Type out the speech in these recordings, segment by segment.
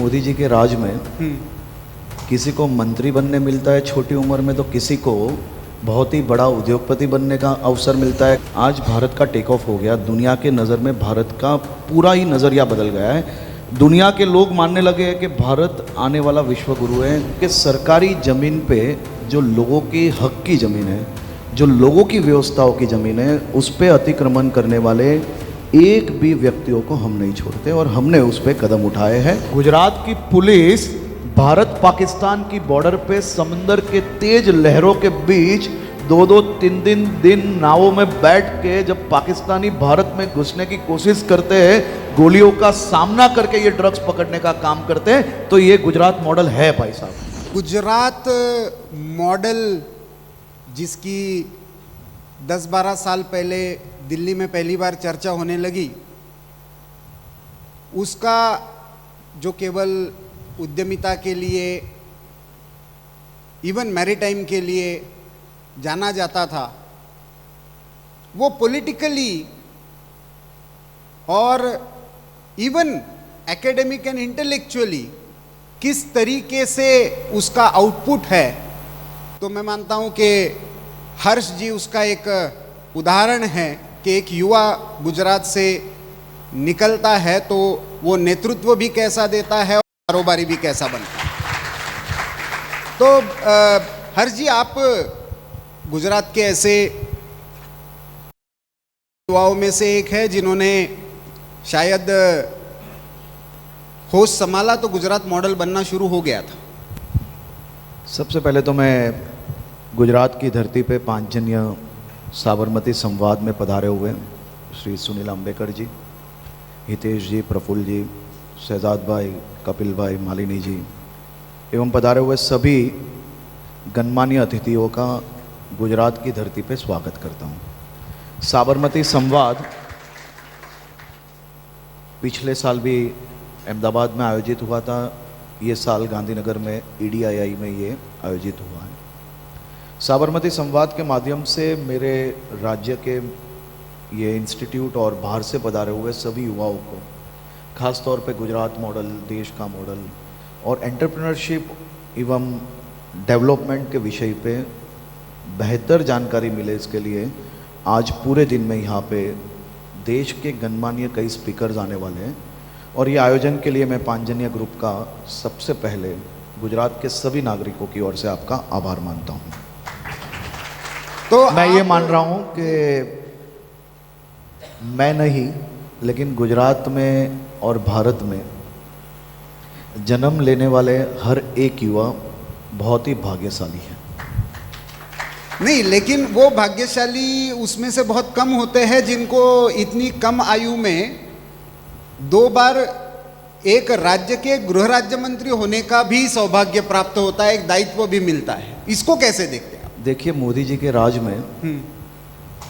मोदी जी के राज में किसी को मंत्री बनने मिलता है छोटी उम्र में, तो किसी को बहुत ही बड़ा उद्योगपति बनने का अवसर मिलता है। आज भारत का टेक ऑफ हो गया, दुनिया के नज़र में भारत का पूरा ही नज़रिया बदल गया है। दुनिया के लोग मानने लगे हैं कि भारत आने वाला विश्व गुरु है। कि सरकारी ज़मीन पे जो लोगों की हक की ज़मीन है, जो लोगों की व्यवस्थाओं की ज़मीन है, उस पर अतिक्रमण करने वाले एक भी व्यक्तियों को हम नहीं छोड़ते और हमने उस पर कदम उठाए हैं। गुजरात की पुलिस भारत पाकिस्तान की बॉर्डर पे समंदर के तेज लहरों के बीच 2-2, 3 दिन नावों में बैठ के जब पाकिस्तानी भारत में घुसने की कोशिश करते हैं, गोलियों का सामना करके ये ड्रग्स पकड़ने का काम करते हैं, तो ये गुजरात मॉडल है भाई साहब। गुजरात मॉडल जिसकी 10-12 साल पहले दिल्ली में पहली बार चर्चा होने लगी, उसका जो केवल उद्यमिता के लिए, इवन मैरीटाइम के लिए जाना जाता था, वो पॉलिटिकली और इवन एकेडमिक एंड इंटेलेक्चुअली किस तरीके से उसका आउटपुट है, तो मैं मानता हूं कि हर्ष जी उसका एक उदाहरण है कि एक युवा गुजरात से निकलता है तो वो नेतृत्व भी कैसा देता है और कारोबारी भी कैसा बनता है। तो हर्ष जी, आप गुजरात के ऐसे युवाओं में से एक है जिन्होंने शायद होश संभाला तो गुजरात मॉडल बनना शुरू हो गया था। सबसे पहले तो मैं गुजरात की धरती पे पांचजन्य साबरमती संवाद में पधारे हुए श्री सुनील अंबेकर जी, हितेश जी, प्रफुल्ल जी, शहजाद भाई, कपिल भाई, मालिनी जी एवं पधारे हुए सभी गणमान्य अतिथियों का गुजरात की धरती पे स्वागत करता हूँ। साबरमती संवाद पिछले साल भी अहमदाबाद में आयोजित हुआ था, ये साल गांधीनगर में EDII में ये आयोजित हुआ है। साबरमती संवाद के माध्यम से मेरे राज्य के ये इंस्टीट्यूट और बाहर से पधारे हुए सभी युवाओं को, ख़ास तौर पे गुजरात मॉडल, देश का मॉडल और एंटरप्रेन्योरशिप एवं डेवलपमेंट के विषय पे बेहतर जानकारी मिले, इसके लिए आज पूरे दिन में यहाँ पे देश के गणमान्य कई स्पीकर्स आने वाले हैं और ये आयोजन के लिए मैं पांचजन्य ग्रुप का सबसे पहले गुजरात के सभी नागरिकों की ओर से आपका आभार मानता हूँ। तो मैं ये मान रहा हूँ कि मैं नहीं, लेकिन गुजरात में और भारत में जन्म लेने वाले हर एक युवा बहुत ही भाग्यशाली है। नहीं, लेकिन वो भाग्यशाली उसमें से बहुत कम होते हैं जिनको इतनी कम आयु में 2 बार एक राज्य के गृह राज्य मंत्री होने का भी सौभाग्य प्राप्त होता है, एक दायित्व भी मिलता है। इसको कैसे देखते हैं आप? देखिए, मोदी जी के राज में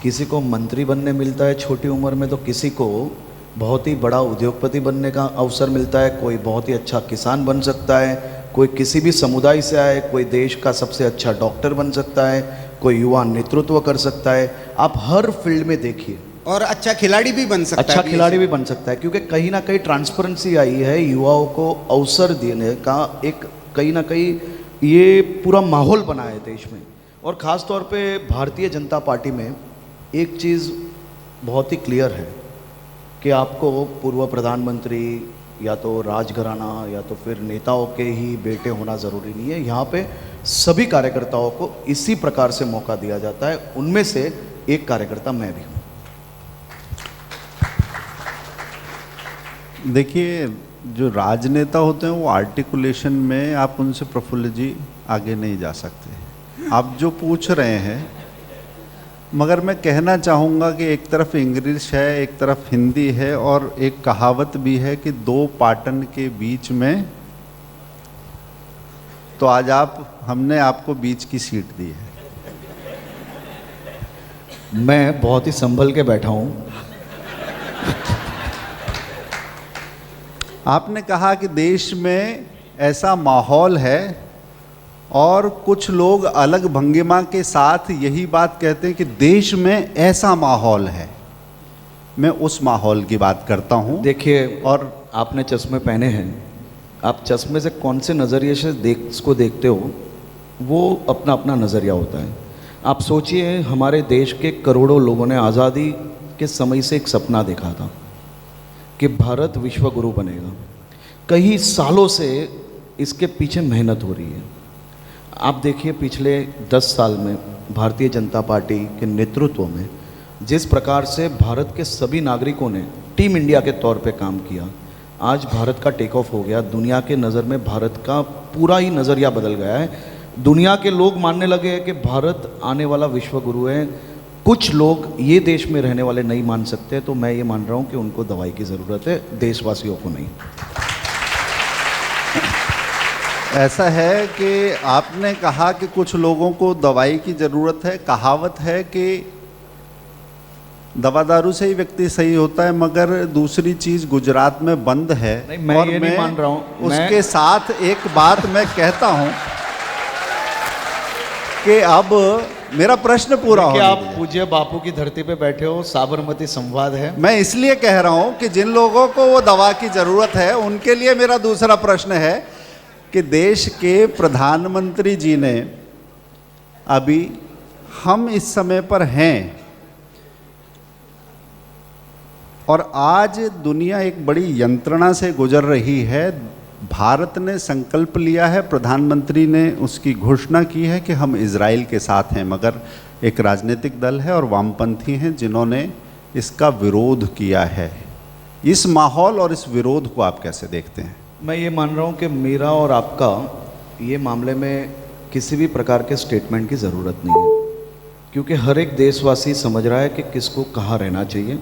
किसी को मंत्री बनने मिलता है छोटी उम्र में, तो किसी को बहुत ही बड़ा उद्योगपति बनने का अवसर मिलता है। कोई बहुत ही अच्छा किसान बन सकता है, कोई किसी भी समुदाय से आए, कोई देश का सबसे अच्छा डॉक्टर बन सकता है, कोई युवा नेतृत्व कर सकता है। आप हर फील्ड में देखिए, और अच्छा खिलाड़ी भी बन सकता है। अच्छा खिलाड़ी भी बन सकता है, क्योंकि कहीं ना कहीं ट्रांसपेरेंसी आई है, युवाओं को अवसर देने का एक कहीं ना कहीं ये पूरा माहौल बना है देश में। और ख़ास तौर पे भारतीय जनता पार्टी में एक चीज़ बहुत ही क्लियर है कि आपको पूर्व प्रधानमंत्री या तो राजघराना या तो फिर नेताओं के ही बेटे होना ज़रूरी नहीं है। यहाँ पे सभी कार्यकर्ताओं को इसी प्रकार से मौका दिया जाता है, उनमें से एक कार्यकर्ता मैं भी हूँ। देखिए, जो राजनेता होते हैं वो आर्टिकुलेशन में आप उनसे प्रफुल्ल जी आगे नहीं जा सकते। आप जो पूछ रहे हैं, मगर मैं कहना चाहूँगा कि एक तरफ इंग्लिश है, एक तरफ हिंदी है और एक कहावत भी है कि 2 पाटन के बीच में, तो आज हमने आपको बीच की सीट दी है। मैं बहुत ही संभल के बैठा हूँ। आपने कहा कि देश में ऐसा माहौल है और कुछ लोग अलग भंगिमा के साथ यही बात कहते हैं कि देश में ऐसा माहौल है। मैं उस माहौल की बात करता हूँ। देखिए, और आपने चश्मे पहने हैं, आप चश्मे से कौन से नज़रिए से इसको देखते हो, वो अपना अपना नज़रिया होता है। आप सोचिए, हमारे देश के करोड़ों लोगों ने आज़ादी के समय से एक सपना देखा था कि भारत विश्व गुरु बनेगा। कई सालों से इसके पीछे मेहनत हो रही है। आप देखिए, पिछले 10 साल में भारतीय जनता पार्टी के नेतृत्व में जिस प्रकार से भारत के सभी नागरिकों ने टीम इंडिया के तौर पे काम किया, आज भारत का टेक ऑफ हो गया। दुनिया के नज़र में भारत का पूरा ही नज़रिया बदल गया है। दुनिया के लोग मानने लगे हैं कि भारत आने वाला विश्व गुरु है। कुछ लोग ये देश में रहने वाले नहीं मान सकते, तो मैं ये मान रहा हूँ कि उनको दवाई की ज़रूरत है, देशवासियों को नहीं। ऐसा है कि आपने कहा कि कुछ लोगों को दवाई की ज़रूरत है। कहावत है कि दवा दारू से ही व्यक्ति सही होता है, मगर दूसरी चीज़ गुजरात में बंद है। नहीं, मैं ये नहीं मान रहा हूँ। उसके साथ एक बात मैं कहता हूँ कि अब मेरा प्रश्न पूरा हो गया। आप पूज्य बापू की धरती पे बैठे हो, साबरमती संवाद है। मैं इसलिए कह रहा हूं कि जिन लोगों को वो दवा की जरूरत है, उनके लिए मेरा दूसरा प्रश्न है कि देश के प्रधानमंत्री जी ने अभी, हम इस समय पर हैं और आज दुनिया एक बड़ी यंत्रणा से गुजर रही है। भारत ने संकल्प लिया है, प्रधानमंत्री ने उसकी घोषणा की है कि हम इजराइल के साथ हैं, मगर एक राजनीतिक दल है और वामपंथी हैं जिन्होंने इसका विरोध किया है। इस माहौल और इस विरोध को आप कैसे देखते हैं? मैं ये मान रहा हूँ कि मेरा और आपका ये मामले में किसी भी प्रकार के स्टेटमेंट की ज़रूरत नहीं है, क्योंकि हर एक देशवासी समझ रहा है कि किसको कहाँ रहना चाहिए,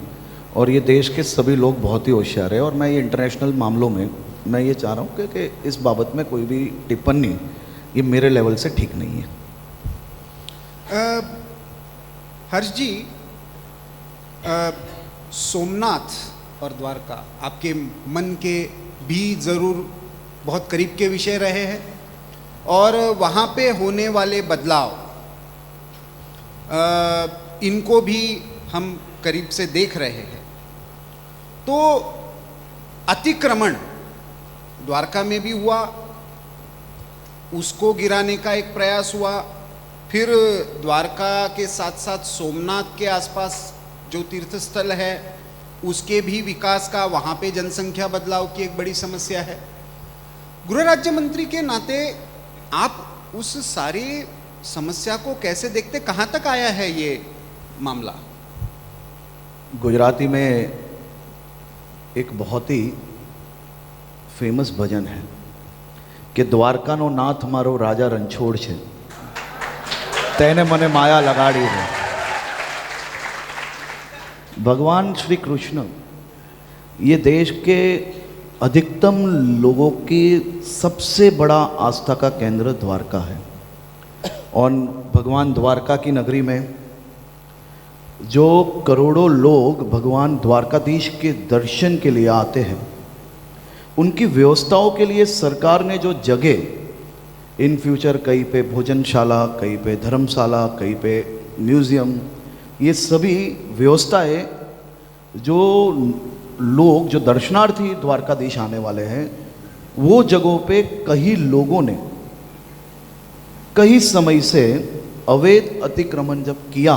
और ये देश के सभी लोग बहुत ही होशियार है। और मैं ये इंटरनेशनल मामलों में मैं ये चाह रहा हूँ कि इस बाबत में कोई भी टिप्पणी ये मेरे लेवल से ठीक नहीं है। हर्ष जी, सोमनाथ और द्वारका आपके मन के भी ज़रूर बहुत करीब के विषय रहे हैं, और वहाँ पे होने वाले बदलाव इनको भी हम करीब से देख रहे हैं। तो अतिक्रमण द्वारका में भी हुआ, उसको गिराने का एक प्रयास हुआ, फिर द्वारका के साथ साथ सोमनाथ के आसपास जो तीर्थ स्थल है उसके भी विकास का, वहाँ पे जनसंख्या बदलाव की एक बड़ी समस्या है। गृह राज्य मंत्री के नाते आप उस सारी समस्या को कैसे देखते, कहाँ तक आया है ये मामला? गुजराती में एक बहुत ही फेमस भजन है कि द्वारकानो नाथ मारो राजा रणछोड़ छे, तेने मने माया लगाड़ी है। भगवान श्री कृष्ण ये देश के अधिकतम लोगों की सबसे बड़ा आस्था का केंद्र द्वारका है, और भगवान द्वारका की नगरी में जो करोड़ों लोग भगवान द्वारकाधीश के दर्शन के लिए आते हैं, उनकी व्यवस्थाओं के लिए सरकार ने जो जगह इन फ्यूचर कहीं पे भोजनशाला, कहीं पे धर्मशाला, कहीं पे म्यूज़ियम, ये सभी व्यवस्थाएं जो लोग, जो दर्शनार्थी द्वारकाधीश आने वाले हैं, वो जगहों पे कई लोगों ने कई समय से अवैध अतिक्रमण जब किया,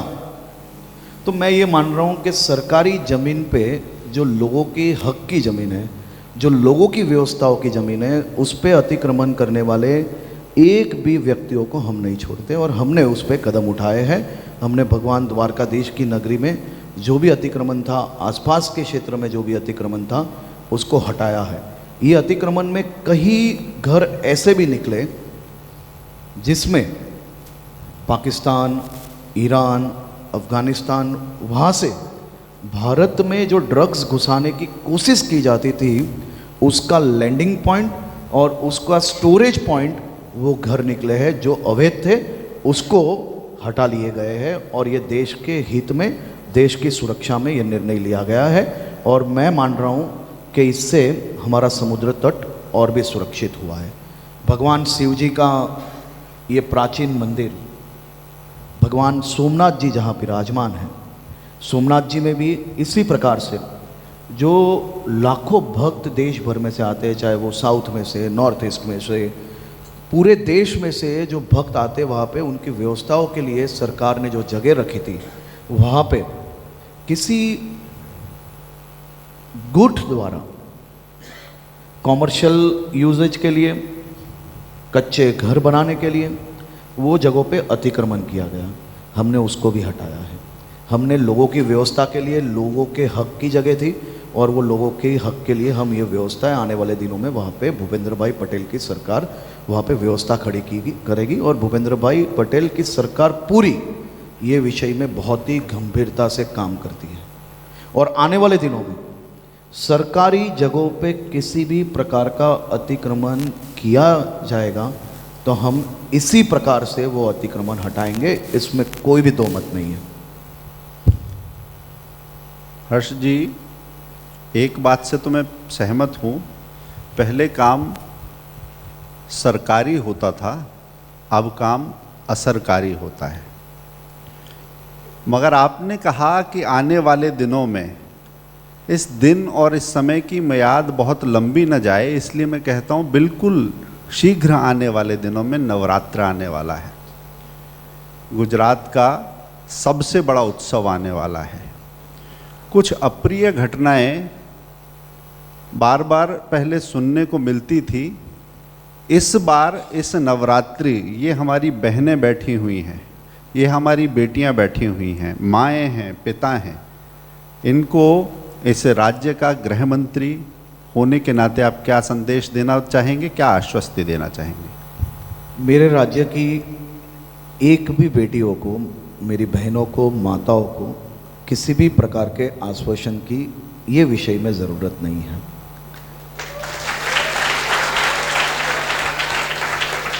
तो मैं ये मान रहा हूँ कि सरकारी ज़मीन पे जो लोगों की हक की ज़मीन है, जो लोगों की व्यवस्थाओं की ज़मीन है, उस पे अतिक्रमण करने वाले एक भी व्यक्तियों को हम नहीं छोड़ते, और हमने उस पे कदम उठाए हैं। हमने भगवान द्वारकाधीश की नगरी में जो भी अतिक्रमण था, आसपास के क्षेत्र में जो भी अतिक्रमण था, उसको हटाया है। ये अतिक्रमण में कई घर ऐसे भी निकले जिसमें पाकिस्तान, ईरान, अफ़गानिस्तान, वहाँ से भारत में जो ड्रग्स घुसाने की कोशिश की जाती थी, उसका लैंडिंग पॉइंट और उसका स्टोरेज पॉइंट वो घर निकले हैं जो अवैध थे, उसको हटा लिए गए हैं। और ये देश के हित में, देश की सुरक्षा में ये निर्णय लिया गया है, और मैं मान रहा हूँ कि इससे हमारा समुद्र तट और भी सुरक्षित हुआ है। भगवान शिव जी का ये प्राचीन मंदिर, भगवान सोमनाथ जी जहाँ विराजमान हैं, सोमनाथ जी में भी इसी प्रकार से जो लाखों भक्त देश भर में से आते हैं, चाहे वो साउथ में से, नॉर्थ ईस्ट में से, पूरे देश में से जो भक्त आते वहाँ पे उनकी व्यवस्थाओं के लिए सरकार ने जो जगह रखी थी वहाँ पे किसी गुट द्वारा कॉमर्शियल यूजेज के लिए, कच्चे घर बनाने के लिए वो जगहों पे अतिक्रमण किया गया। हमने उसको भी हटाया है। हमने लोगों की व्यवस्था के लिए, लोगों के हक की जगह थी और वो लोगों के हक के लिए हम ये व्यवस्था आने वाले दिनों में वहाँ पे भूपेंद्र भाई पटेल की सरकार वहाँ पे व्यवस्था खड़ी करेगी और भूपेंद्र भाई पटेल की सरकार पूरी ये विषय में बहुत ही गंभीरता से काम करती है। और आने वाले दिनों में सरकारी जगहों पे किसी भी प्रकार का अतिक्रमण किया जाएगा तो हम इसी प्रकार से वो अतिक्रमण हटाएंगे, इसमें कोई भी दो मत नहीं है। हर्ष जी, एक बात से तो मैं सहमत हूँ, पहले काम सरकारी होता था, अब काम असरकारी होता है। मगर आपने कहा कि आने वाले दिनों में, इस दिन और इस समय की मियाद बहुत लंबी न जाए, इसलिए मैं कहता हूँ बिल्कुल शीघ्र आने वाले दिनों में नवरात्र आने वाला है। गुजरात का सबसे बड़ा उत्सव आने वाला है। कुछ अप्रिय घटनाएं बार बार पहले सुनने को मिलती थी। इस बार इस नवरात्रि ये हमारी बहनें बैठी हुई हैं, ये हमारी बेटियां बैठी हुई हैं, माएँ हैं, पिता हैं, इनको इस राज्य का गृह मंत्री होने के नाते आप क्या संदेश देना चाहेंगे, क्या आश्वस्ति देना चाहेंगे? मेरे राज्य की एक भी बेटियों को, मेरी बहनों को, माताओं को किसी भी प्रकार के आश्वासन की ये विषय में ज़रूरत नहीं है।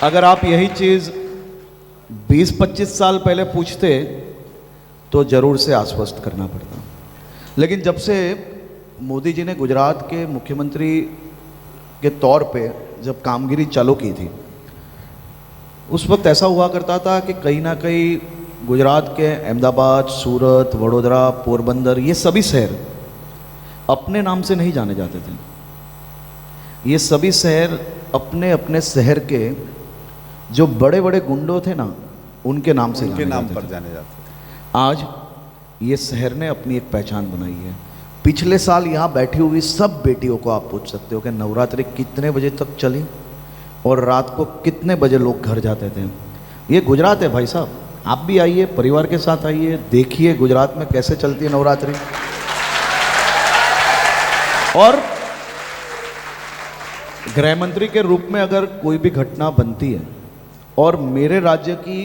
अगर आप यही चीज़ 20-25 साल पहले पूछते तो ज़रूर से आश्वस्त करना पड़ता, लेकिन जब से मोदी जी ने गुजरात के मुख्यमंत्री के तौर पे जब कामगिरी चालू की थी, उस वक्त ऐसा हुआ करता था कि कहीं ना कहीं गुजरात के अहमदाबाद, सूरत, वडोदरा, पोरबंदर, ये सभी शहर अपने नाम से नहीं जाने जाते थे। ये सभी शहर अपने अपने शहर के जो बड़े बड़े गुंडों थे ना, उनके नाम से उनके नाम पर थे। जाने जाते थे। आज ये शहर ने अपनी एक पहचान बनाई है। पिछले साल यहाँ बैठी हुई सब बेटियों को आप पूछ सकते हो कि नवरात्रि कितने बजे तक चली और रात को कितने बजे लोग घर जाते थे। ये गुजरात है भाई साहब, आप भी आइए, परिवार के साथ आइए, देखिए गुजरात में कैसे चलती है नवरात्रि। और गृह मंत्री के रूप में अगर कोई भी घटना बनती है और मेरे राज्य की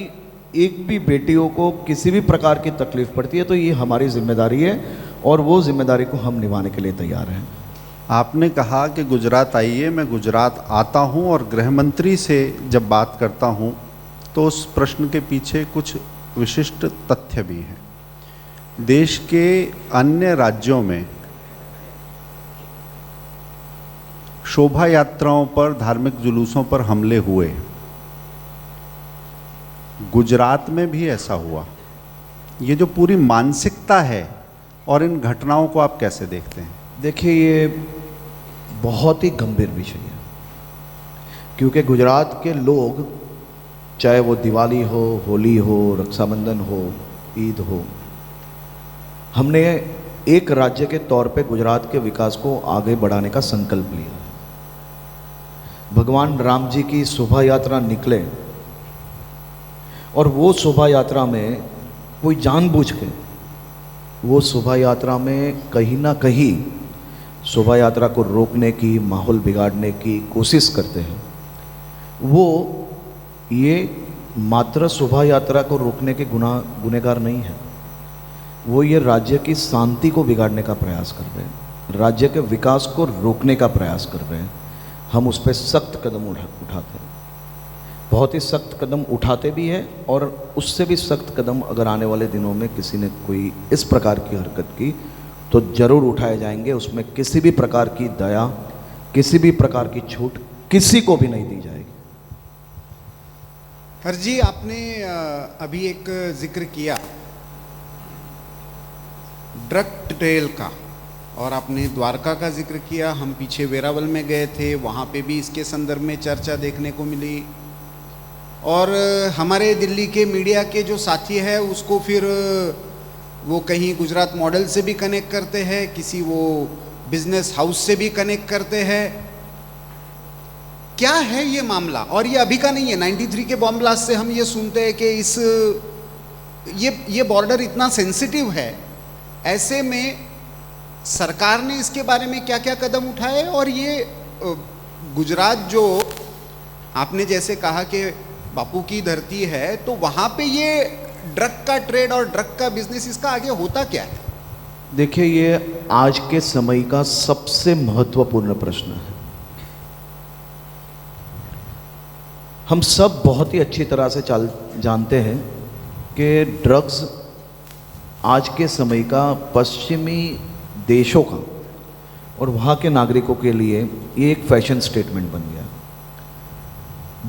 एक भी बेटियों को किसी भी प्रकार की तकलीफ पड़ती है तो ये हमारी जिम्मेदारी है और वो जिम्मेदारी को हम निभाने के लिए तैयार हैं। आपने कहा कि गुजरात आइए, मैं गुजरात आता हूं और गृह मंत्री से जब बात करता हूं तो उस प्रश्न के पीछे कुछ विशिष्ट तथ्य भी हैं। देश के अन्य राज्यों में शोभा यात्राओं पर, धार्मिक जुलूसों पर हमले हुए, गुजरात में भी ऐसा हुआ। ये जो पूरी मानसिकता है और इन घटनाओं को आप कैसे देखते हैं? देखिए, ये बहुत ही गंभीर विषय है, क्योंकि गुजरात के लोग, चाहे वो दिवाली हो, होली हो, रक्षाबंधन हो, ईद हो, हमने एक राज्य के तौर पे गुजरात के विकास को आगे बढ़ाने का संकल्प लिया। भगवान राम जी की शोभा यात्रा निकले और वो शोभा यात्रा में कोई जानबूझ के वो शोभा यात्रा में कहीं ना कहीं शोभा यात्रा को रोकने की, माहौल बिगाड़ने की कोशिश करते हैं। वो ये मात्र शोभा यात्रा को रोकने के गुनहगार नहीं है, वो ये राज्य की शांति को बिगाड़ने का प्रयास कर रहे हैं, राज्य के विकास को रोकने का प्रयास कर रहे हैं। हम उस पर सख्त कदम उठाते हैं, बहुत ही सख्त कदम उठाते भी हैं और उससे भी सख्त कदम अगर आने वाले दिनों में किसी ने कोई इस प्रकार की हरकत की तो ज़रूर उठाए जाएंगे। उसमें किसी भी प्रकार की दया, किसी भी प्रकार की छूट किसी को भी नहीं दी जाएगी। हर जी, आपने अभी एक जिक्र किया ड्रग ट्रेल का, और आपने द्वारका का जिक्र किया, हम पीछे वेरावल में गए थे, वहाँ पे भी इसके संदर्भ में चर्चा देखने को मिली। और हमारे दिल्ली के मीडिया के जो साथी है उसको फिर वो कहीं गुजरात मॉडल से भी कनेक्ट करते हैं, किसी वो बिजनेस हाउस से भी कनेक्ट करते हैं। क्या है ये मामला? और ये अभी का नहीं है, 93 के बॉम्ब ब्लास्ट से हम ये सुनते हैं कि ये बॉर्डर इतना सेंसिटिव है। ऐसे में सरकार ने इसके बारे में क्या क्या कदम उठाए? और ये गुजरात जो आपने जैसे कहा कि बापू की धरती है, तो वहाँ पे ये ड्रग का ट्रेड और ड्रग का बिजनेस, इसका आगे होता क्या है? देखिए, ये आज के समय का सबसे महत्वपूर्ण प्रश्न है। हम सब बहुत ही अच्छी तरह से जानते हैं कि ड्रग्स आज के समय का पश्चिमी देशों का और वहाँ के नागरिकों के लिए ये एक फैशन स्टेटमेंट बन गया।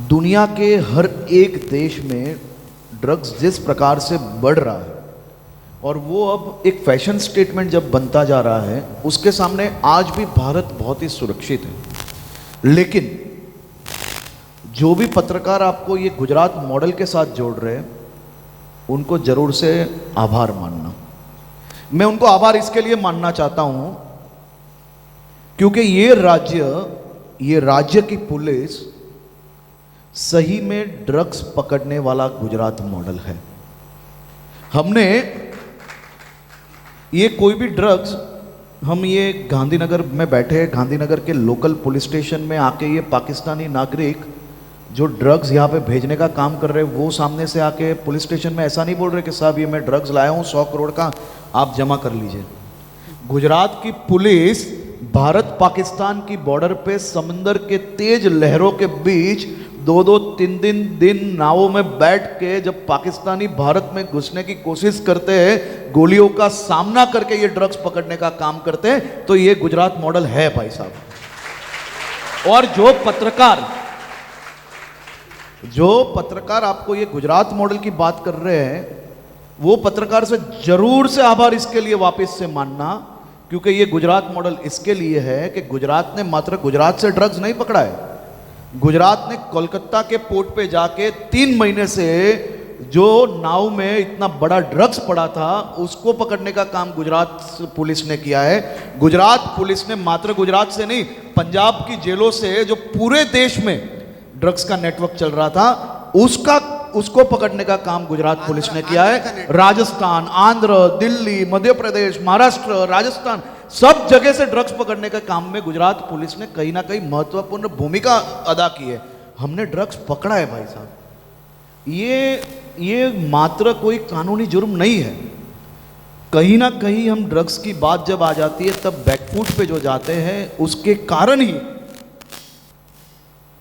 दुनिया के हर एक देश में ड्रग्स जिस प्रकार से बढ़ रहा है और वो अब एक फैशन स्टेटमेंट जब बनता जा रहा है, उसके सामने आज भी भारत बहुत ही सुरक्षित है। लेकिन जो भी पत्रकार आपको ये गुजरात मॉडल के साथ जोड़ रहे हैं, उनको जरूर से आभार मानना। मैं उनको आभार इसके लिए मानना चाहता हूं क्योंकि ये राज्य की पुलिस सही में ड्रग्स पकड़ने वाला गुजरात मॉडल है। हमने ये कोई भी ड्रग्स, हम ये गांधीनगर में बैठे, गांधीनगर के लोकल पुलिस स्टेशन में आके ये पाकिस्तानी नागरिक जो ड्रग्स यहाँ पे भेजने का काम कर रहे हैं, वो सामने से आके पुलिस स्टेशन में ऐसा नहीं बोल रहे कि साहब ये मैं ड्रग्स लाया हूँ 100 करोड़ का, आप जमा कर लीजिए। गुजरात की पुलिस भारत पाकिस्तान की बॉर्डर पे समंदर के तेज लहरों के बीच 2-2, 3 दिन नावों में बैठ के जब पाकिस्तानी भारत में घुसने की कोशिश करते हैं, गोलियों का सामना करके ये ड्रग्स पकड़ने का काम करते हैं। तो ये गुजरात मॉडल है भाई साहब। और जो पत्रकार आपको ये गुजरात मॉडल की बात कर रहे हैं, वो पत्रकार से जरूर से आभार इसके लिए वापस से मानना, क्योंकि ये गुजरात मॉडल इसके लिए है कि गुजरात ने मात्र गुजरात से ड्रग्स नहीं पकड़ा है। गुजरात ने कोलकाता के पोर्ट पे जाके 3 महीने से जो नाव में इतना बड़ा ड्रग्स पड़ा था, उसको पकड़ने का काम गुजरात पुलिस ने किया है। गुजरात पुलिस ने मात्र गुजरात से नहीं, पंजाब की जेलों से जो पूरे देश में ड्रग्स का नेटवर्क चल रहा था, उसको पकड़ने का काम गुजरात पुलिस ने किया है। राजस्थान, आंध्र, दिल्ली, मध्य प्रदेश, महाराष्ट्र, राजस्थान, सब जगह से ड्रग्स पकड़ने के काम में गुजरात पुलिस ने कहीं ना कहीं महत्वपूर्ण भूमिका अदा की है। हमने ड्रग्स पकड़ा है भाई साहब। ये मात्र कोई कानूनी जुर्म नहीं है। कहीं ना कहीं हम ड्रग्स की बात जब आ जाती है, तब बैकफुट पे जो जाते हैं, उसके कारण ही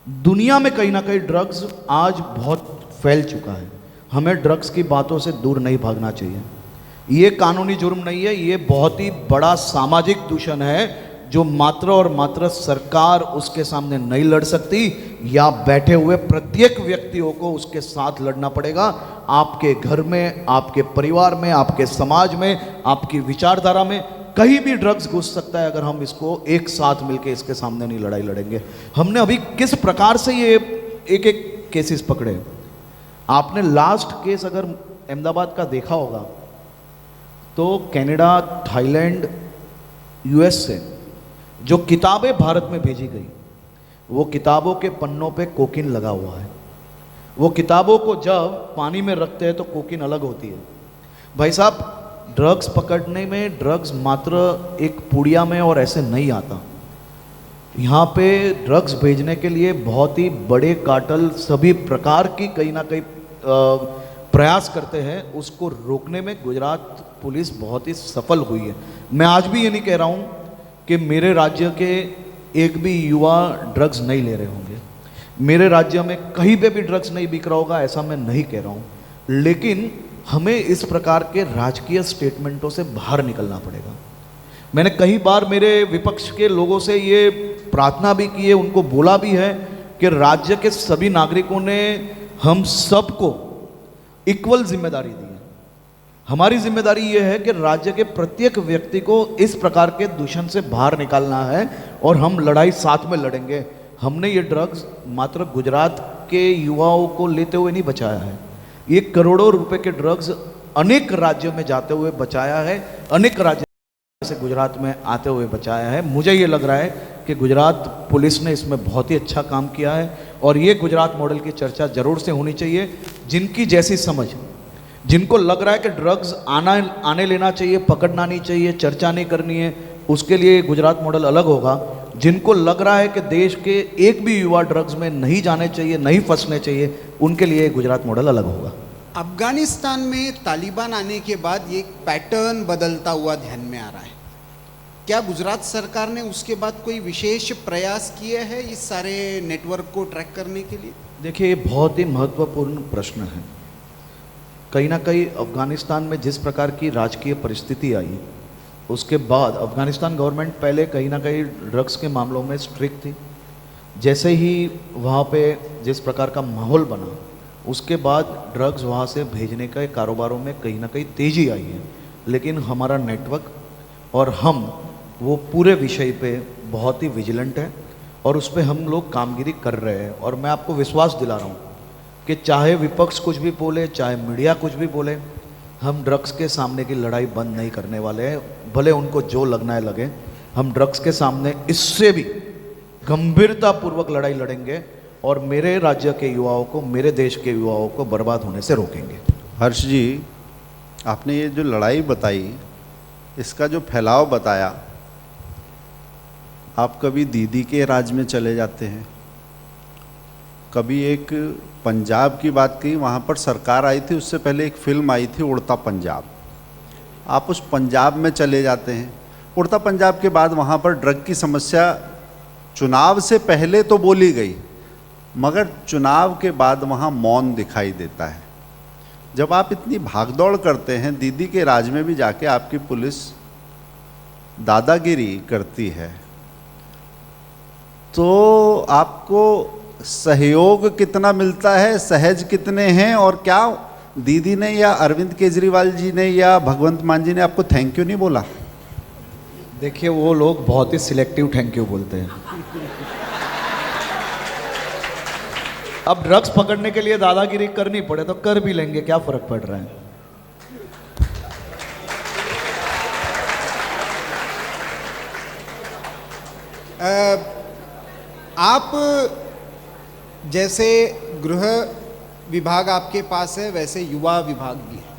दुनिया में कहीं ना कहीं ड्रग्स आज बहुत फैल चुका है। हमें ड्रग्स की बातों से दूर नहीं भागना चाहिए। ये कानूनी जुर्म नहीं है, ये बहुत ही बड़ा सामाजिक दूषण है जो मात्र और मात्र सरकार उसके सामने नहीं लड़ सकती, या बैठे हुए प्रत्येक व्यक्तियों को उसके साथ लड़ना पड़ेगा। आपके घर में, आपके परिवार में, आपके समाज में, आपकी विचारधारा में कहीं भी ड्रग्स घुस सकता है अगर हम इसको एक साथ मिलकर इसके सामने नहीं लड़ाई लड़ेंगे। हमने अभी किस प्रकार से ये एक एक केसेस पकड़े। आपने लास्ट केस अगर अहमदाबाद का देखा होगा तो कनाडा, थाईलैंड, यूएस से जो किताबें भारत में भेजी गई, वो किताबों के पन्नों पे कोकीन लगा हुआ है। वो किताबों को जब पानी में रखते हैं तो कोकीन अलग होती है। भाई साहब, ड्रग्स पकड़ने में ड्रग्स मात्र एक पुड़िया में और ऐसे नहीं आता। यहाँ पे ड्रग्स भेजने के लिए बहुत ही बड़े कार्टेल सभी प्रकार की कहीं ना कहीं प्रयास करते हैं। उसको रोकने में गुजरात पुलिस बहुत ही सफल हुई है। मैं आज भी ये नहीं कह रहा हूँ कि मेरे राज्य के एक भी युवा ड्रग्स नहीं ले रहे होंगे, मेरे राज्य में कहीं पे भी ड्रग्स नहीं बिक रहा होगा, ऐसा मैं नहीं कह रहा हूँ। लेकिन हमें इस प्रकार के राजकीय स्टेटमेंटों से बाहर निकलना पड़ेगा। मैंने कई बार मेरे विपक्ष के लोगों से ये प्रार्थना भी की है, उनको बोला भी है कि राज्य के सभी नागरिकों ने हम सबको इक्वल जिम्मेदारी दी है। हमारी जिम्मेदारी ये है कि राज्य के प्रत्येक व्यक्ति को इस प्रकार के दूषण से बाहर निकालना है और हम लड़ाई साथ में लड़ेंगे। हमने ये ड्रग्स मात्र गुजरात के युवाओं को लेते हुए नहीं बचाया है, ये करोड़ों रुपए के ड्रग्स अनेक राज्यों में जाते हुए बचाया है, अनेक राज्यों से गुजरात में आते हुए बचाया है। मुझे ये लग रहा है कि गुजरात पुलिस ने इसमें बहुत ही अच्छा काम किया है और ये गुजरात मॉडल की चर्चा जरूर से होनी चाहिए। जिनकी जैसी समझ, जिनको लग रहा है कि ड्रग्स आने लेना चाहिए, पकड़ना नहीं चाहिए, चर्चा नहीं करनी है, उसके लिए गुजरात मॉडल अलग होगा। जिनको लग रहा है कि देश के एक भी युवा ड्रग्स में नहीं जाने चाहिए, नहीं फंसने चाहिए, उनके लिए गुजरात मॉडल अलग होगा। अफगानिस्तान में तालिबान आने के बाद ये एक पैटर्न बदलता हुआ ध्यान में आ रहा है। क्या गुजरात सरकार ने उसके बाद कोई विशेष प्रयास किए हैं इस सारे नेटवर्क को ट्रैक करने के लिए? देखिए, ये बहुत ही महत्वपूर्ण प्रश्न है। कहीं ना कहीं अफगानिस्तान में जिस प्रकार की राजकीय परिस्थिति आई, उसके बाद अफगानिस्तान गवर्नमेंट पहले कहीं ना कहीं ड्रग्स के मामलों में स्ट्रिक्ट थी। जैसे ही वहाँ पे जिस प्रकार का माहौल बना, उसके बाद ड्रग्स वहाँ से भेजने के कारोबारों में कहीं ना कहीं तेज़ी आई है। लेकिन हमारा नेटवर्क और हम वो पूरे विषय पे बहुत ही विजिलेंट है और उस पर हम लोग कामगिरी कर रहे हैं। और मैं आपको विश्वास दिला रहा हूँ कि चाहे विपक्ष कुछ भी बोले, चाहे मीडिया कुछ भी बोले, हम ड्रग्स के सामने की लड़ाई बंद नहीं करने वाले हैं। भले उनको जो लगना है लगे, हम ड्रग्स के सामने इससे भी गंभीरतापूर्वक लड़ाई लड़ेंगे और मेरे राज्य के युवाओं को, मेरे देश के युवाओं को बर्बाद होने से रोकेंगे। हर्ष जी, आपने ये जो लड़ाई बताई, इसका जो फैलाव बताया, आप कभी दीदी के राज्य में चले जाते हैं, कभी एक पंजाब की बात की, वहाँ पर सरकार आई थी, उससे पहले एक फिल्म आई थी उड़ता पंजाब, आप उस पंजाब में चले जाते हैं। उड़ता पंजाब के बाद वहाँ पर ड्रग की समस्या चुनाव से पहले तो बोली गई, मगर चुनाव के बाद वहाँ मौन दिखाई देता है। जब आप इतनी भागदौड़ करते हैं, दीदी के राज में भी जाके आपकी पुलिस दादागिरी करती है, तो आपको सहयोग कितना मिलता है, सहज कितने हैं, और क्या दीदी ने या अरविंद केजरीवाल जी ने या भगवंत मान जी ने आपको थैंक यू नहीं बोला? देखिए, वो लोग बहुत ही सिलेक्टिव थैंक यू बोलते हैं। अब ड्रग्स पकड़ने के लिए दादागिरी करनी पड़े तो कर भी लेंगे, क्या फर्क पड़ रहा है। आप जैसे गृह विभाग आपके पास है, वैसे युवा विभाग भी है।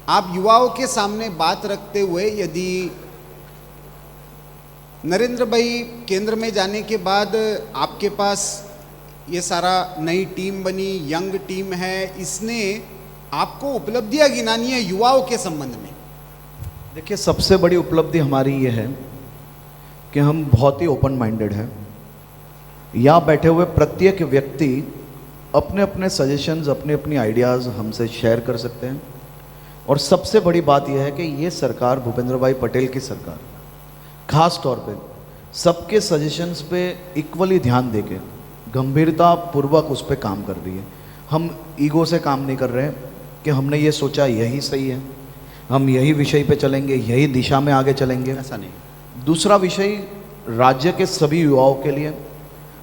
आप युवाओं के सामने बात रखते हुए, यदि नरेंद्र भाई केंद्र में जाने के बाद आपके पास ये सारा नई टीम बनी, यंग टीम है, इसने आपको उपलब्धियां गिनानी है युवाओं के संबंध में। देखिए, सबसे बड़ी उपलब्धि हमारी ये है कि हम बहुत ही ओपन माइंडेड हैं। यहाँ बैठे हुए प्रत्येक व्यक्ति अपने अपने सजेशंस, अपने अपनी आइडियाज़ हमसे शेयर कर सकते हैं। और सबसे बड़ी बात यह है कि ये सरकार, भूपेंद्र भाई पटेल की सरकार, खास तौर पे सबके सजेशंस पे इक्वली ध्यान देके गंभीरता पूर्वक उस पर काम कर रही है। हम ईगो से काम नहीं कर रहे हैं कि हमने ये सोचा यही सही है, हम यही विषय पे चलेंगे, यही दिशा में आगे चलेंगे, ऐसा नहीं। दूसरा विषय, राज्य के सभी युवाओं के लिए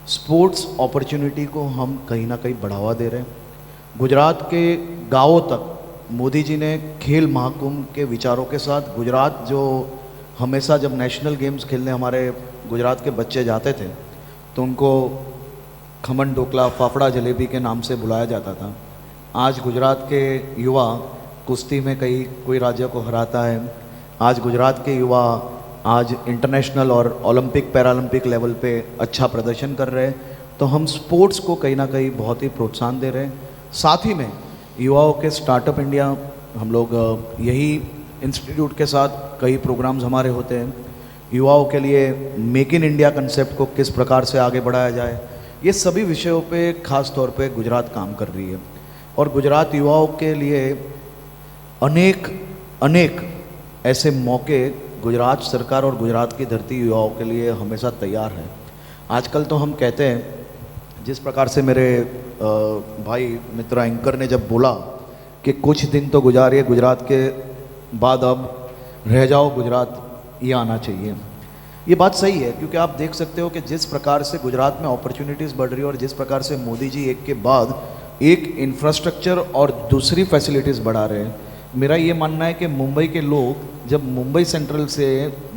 स्पोर्ट्स अपॉर्चुनिटी को हम कहीं ना कहीं बढ़ावा दे रहे हैं। गुजरात के गांवों तक मोदी जी ने खेल महाकुंभ के विचारों के साथ, गुजरात जो हमेशा जब नेशनल गेम्स खेलने हमारे गुजरात के बच्चे जाते थे तो उनको खमन ढोकला, फाफड़ा जलेबी के नाम से बुलाया जाता था। आज गुजरात के युवा कुश्ती में कोई राज्य को हराता है। आज गुजरात के युवा आज इंटरनेशनल और ओलंपिक पैरालंपिक लेवल पे अच्छा प्रदर्शन कर रहे हैं। तो हम स्पोर्ट्स को कहीं ना कहीं बहुत ही प्रोत्साहन दे रहे हैं। साथ ही में युवाओं के स्टार्टअप इंडिया, हम लोग यही इंस्टीट्यूट के साथ कई प्रोग्राम्स हमारे होते हैं। युवाओं के लिए मेक इन इंडिया कंसेप्ट को किस प्रकार से आगे बढ़ाया जाए, ये सभी विषयों पे खास तौर पे गुजरात काम कर रही है। और गुजरात युवाओं के लिए अनेक ऐसे मौके गुजरात सरकार और गुजरात की धरती युवाओं के लिए हमेशा तैयार है। आजकल तो हम कहते हैं, जिस प्रकार से मेरे भाई मित्र एंकर ने जब बोला कि कुछ दिन तो गुजारिए गुजरात के बाद, अब रह जाओ गुजरात, ये आना चाहिए। ये बात सही है, क्योंकि आप देख सकते हो कि जिस प्रकार से गुजरात में अपॉर्चुनिटीज़ बढ़ रही है और जिस प्रकार से मोदी जी एक के बाद एक इंफ्रास्ट्रक्चर और दूसरी फैसिलिटीज़ बढ़ा रहे हैं। मेरा ये मानना है कि मुंबई के लोग जब मुंबई सेंट्रल से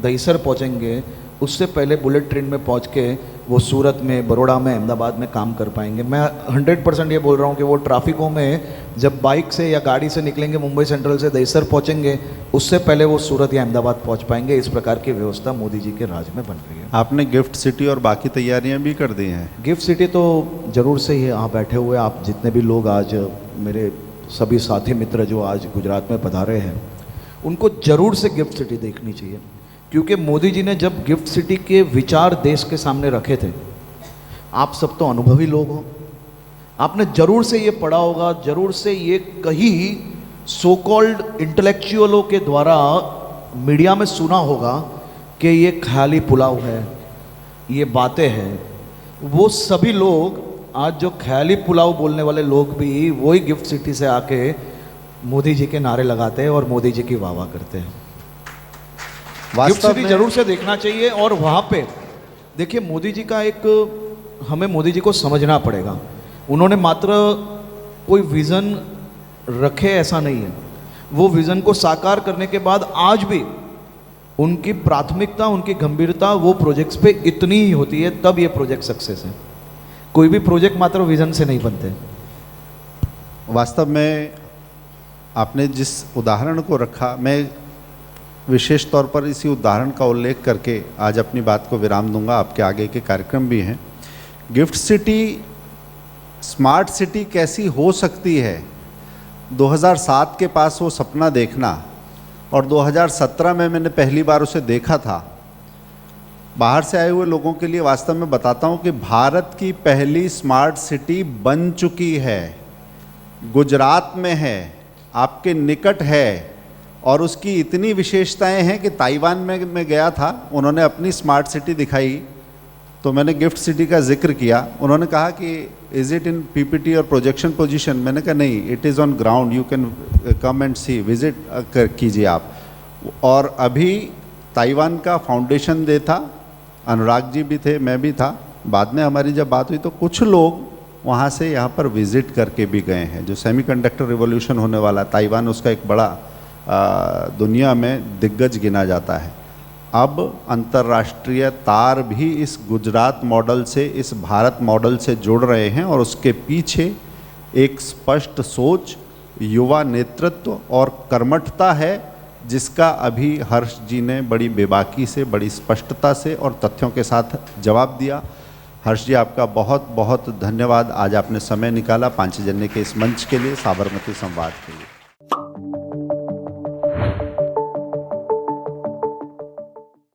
दहीसर पहुंचेंगे, उससे पहले बुलेट ट्रेन में पहुंच के वो सूरत में, बड़ौदा में, अहमदाबाद में काम कर पाएंगे। मैं 100% ये बोल रहा हूँ कि वो ट्रैफिकों में जब बाइक से या गाड़ी से निकलेंगे, मुंबई सेंट्रल से दहीसर पहुंचेंगे, उससे पहले वो सूरत या अहमदाबाद पहुंच पाएंगे। इस प्रकार की व्यवस्था मोदी जी के राज में बन रही है। आपने गिफ्ट सिटी और बाकी तैयारियां भी कर दी हैं। गिफ्ट सिटी तो ज़रूर से ही यहाँ बैठे हुए आप जितने भी लोग आज, मेरे सभी साथी मित्र जो आज गुजरात में पधारे हैं, उनको ज़रूर से गिफ्ट सिटी देखनी चाहिए। क्योंकि मोदी जी ने जब गिफ्ट सिटी के विचार देश के सामने रखे थे, आप सब तो अनुभवी लोग हो, आपने ज़रूर से ये पढ़ा होगा, ज़रूर से ये कहीं सो कॉल्ड इंटेलेक्चुअलों के द्वारा मीडिया में सुना होगा कि ये ख्याली पुलाव है, ये बातें हैं। वो सभी लोग आज जो ख्याली पुलाव बोलने वाले लोग भी वही गिफ्ट सिटी से आके मोदी जी के नारे लगाते हैं और मोदी जी की वाह वाह करते हैं। गिफ्ट सिटी जरूर से देखना चाहिए। और वहाँ पे देखिए, मोदी जी का एक, हमें मोदी जी को समझना पड़ेगा। उन्होंने मात्र कोई विज़न रखे ऐसा नहीं है, वो विज़न को साकार करने के बाद आज भी उनकी प्राथमिकता, उनकी गंभीरता वो प्रोजेक्ट्स पे इतनी ही होती है, तब ये प्रोजेक्ट सक्सेस है। कोई भी प्रोजेक्ट मात्र विज़न से नहीं बनते। वास्तव में आपने जिस उदाहरण को रखा, मैं विशेष तौर पर इसी उदाहरण का उल्लेख करके आज अपनी बात को विराम दूंगा। आपके आगे के कार्यक्रम भी हैं। गिफ्ट सिटी, स्मार्ट सिटी कैसी हो सकती है, 2007 के पास वो सपना देखना, और 2017 में मैंने पहली बार उसे देखा था। बाहर से आए हुए लोगों के लिए वास्तव में बताता हूँ कि भारत की पहली स्मार्ट सिटी बन चुकी है, गुजरात में है, आपके निकट है, और उसकी इतनी विशेषताएं हैं कि ताइवान में मैं गया था, उन्होंने अपनी स्मार्ट सिटी दिखाई, तो मैंने गिफ्ट सिटी का जिक्र किया। उन्होंने कहा कि इज़ इट इन पीपीटी और प्रोजेक्शन पोजीशन? मैंने कहा नहीं, it is on ground, you can come and see, visit कीजिए आप। और अभी ताइवान का फाउंडेशन डे था, अनुराग जी भी थे, मैं भी था। बाद में हमारी जब बात हुई तो कुछ लोग वहाँ से यहाँ पर विज़िट करके भी गए हैं। जो सेमीकंडक्टर रिवॉल्यूशन होने वाला, ताइवान उसका एक बड़ा दुनिया में दिग्गज गिना जाता है। अब अंतर्राष्ट्रीय तार भी इस गुजरात मॉडल से, इस भारत मॉडल से जुड़ रहे हैं, और उसके पीछे एक स्पष्ट सोच, युवा नेतृत्व और कर्मठता है, जिसका अभी हर्ष जी ने बड़ी बेबाकी से, बड़ी स्पष्टता से और तथ्यों के साथ जवाब दिया। हर्ष जी, आपका बहुत बहुत धन्यवाद। आज आपने समय निकाला पांचजन्य के इस मंच के लिए, साबरमती संवाद के लिए।